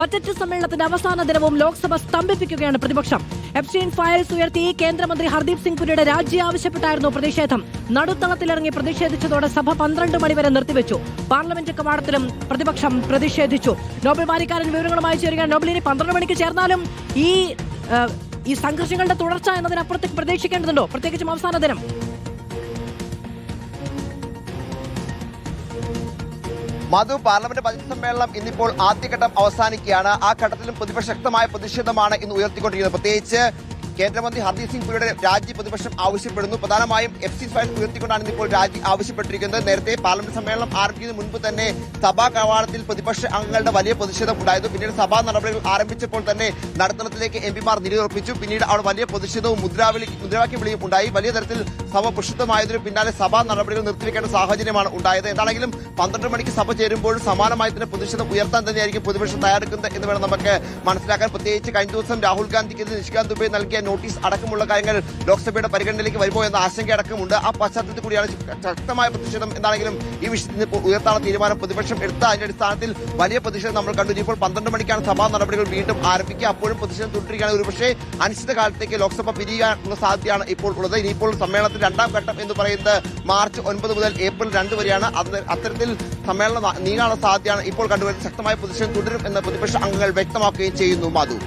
Budget സമ്മേളനത്തിന്റെ അവസാന ദിനവും ലോക്സഭ സ്തംഭിപ്പിക്കുകയാണ് പ്രതിപക്ഷം. എപ്സ്റ്റീൻ ഫയൽസ് ഉയർത്തി കേന്ദ്രമന്ത്രി ഹർദീപ് സിംഗ് പുരിയുടെ രാജി ആവശ്യപ്പെട്ടായിരുന്നു പ്രതിഷേധം. നടുത്തളത്തിലിറങ്ങി പ്രതിഷേധിച്ചതോടെ സഭ 12 മണിവരെ നിർത്തിവെച്ചു. പാർലമെന്റ് കവാടത്തിലും പ്രതിപക്ഷം പ്രതിഷേധിച്ചു. നോബൽ മാരിക്കാരൻ വിവരങ്ങളുമായി ചേരുകയാണ്. നോബൽ, ഇനി 12 മണിക്ക് ചേർന്നാലും ഈ സംഘർഷങ്ങളുടെ തുടർച്ച എന്നതിനപ്പുറത്തേക്ക് പ്രതീക്ഷിക്കേണ്ടതുണ്ടോ, പ്രത്യേകിച്ചും അവസാന ദിനം? മധു, പാർലമെന്റ് ബജറ്റ് സമ്മേളനം ഇന്നിപ്പോൾ ആദ്യഘട്ടം അവസാനിക്കുകയാണ്. ആ ഘട്ടത്തിലും ശക്തമായ പ്രതിഷേധമാണ് ഇന്ന് ഉയർത്തിക്കൊണ്ടിരിക്കുന്നത്. പ്രത്യേകിച്ച് കേന്ദ്രമന്ത്രി ഹർദീപ് സിംഗ് പുരിയുടെ രാജി പ്രതിപക്ഷം ആവശ്യപ്പെടുന്നു. പ്രധാനമായും എപ്സ്റ്റീൻ ഫയൽസ് ഉയർത്തിക്കൊണ്ടാണ് ഇന്നിപ്പോൾ രാജി ആവശ്യപ്പെട്ടിരിക്കുന്നത്. നേരത്തെ പാർലമെന്റ് സമ്മേളനം ആരംഭിക്കുന്നതിന് മുൻപ് തന്നെ സഭാ കവാടത്തിൽ പ്രതിപക്ഷ അംഗങ്ങളുടെ വലിയ പ്രതിഷേധം ഉണ്ടായിരുന്നു. പിന്നീട് സഭാ നടപടികൾ ആരംഭിച്ചപ്പോൾ തന്നെ നടുത്തളത്തിലേക്ക് എംപിമാർ നിലയുറപ്പിച്ചു. പിന്നീട് അവിടെ വലിയ പ്രതിഷേധവും മുദ്രാവാക്യം വിളിയും ഉണ്ടായി. വലിയ തരത്തിൽ സഭ പ്രക്ഷുബ്ധമായതിനു പിന്നാലെ സഭാ നടപടികൾ നിർത്തിവെക്കേണ്ട സാഹചര്യമാണ് ഉണ്ടായത്. എന്താണെങ്കിലും 12 മണിക്ക് സഭ ചേരുമ്പോൾ സമാനമായി തന്നെ പ്രതിഷേധം ഉയർത്താൻ തന്നെയായിരിക്കും പ്രതിപക്ഷം തയ്യാറെടുക്കുന്നത് എന്ന് വേണം നമുക്ക് മനസ്സിലാക്കാൻ. പ്രത്യേകിച്ച് കഴിഞ്ഞ ദിവസം രാഹുൽ ഗാന്ധിക്കെതിരെ നിഷികാന്ത് ദുബെ നൽകിയ നോട്ടീസ് അടക്കമുള്ള കാര്യങ്ങൾ ലോക്സഭയുടെ പരിഗണനയിലേക്ക് വരുമോ എന്ന ആശങ്ക അടക്കമുണ്ട്. ആ പശ്ചാത്തലത്തിൽ കൂടിയാണ് ശക്തമായ പ്രതിഷേധം. എന്താണെങ്കിലും ഈ വിഷയത്തിൽ ഉയർത്താനുള്ള തീരുമാനം പ്രതിപക്ഷം എടുത്ത അതിന്റെ അടിസ്ഥാനത്തിൽ വലിയ പ്രതിഷേധം നമ്മൾ കണ്ടു. ഇപ്പോൾ 12 മണിക്കാണ് സഭാ നടപടികൾ വീണ്ടും ആരംഭിക്കുക. അപ്പോഴും പ്രതിഷേധം തുടരുകയാണ്. ഒരുപക്ഷേ അനിശ്ചിതകാലത്തേക്ക് ലോക്സഭ പിരിയാനുള്ള സാധ്യതയാണ് ഇപ്പോൾ ഉള്ളത്. ഇനിയിപ്പോൾ സമ്മേളനത്തിൽ രണ്ടാം ഘട്ടം എന്ന് പറയുന്നത് മാർച്ച് 9 മുതൽ ഏപ്രിൽ 2 വരെയാണ്. അത്തരത്തിൽ സമ്മേളനം നീങ്ങാനുള്ള സാധ്യതയാണ് ഇപ്പോൾ കണ്ടുവരുന്നത്. ശക്തമായ പ്രതിഷേധം തുടരും എന്ന് പ്രതിപക്ഷ അംഗങ്ങൾ വ്യക്തമാക്കുകയും ചെയ്യുന്നു. മധു.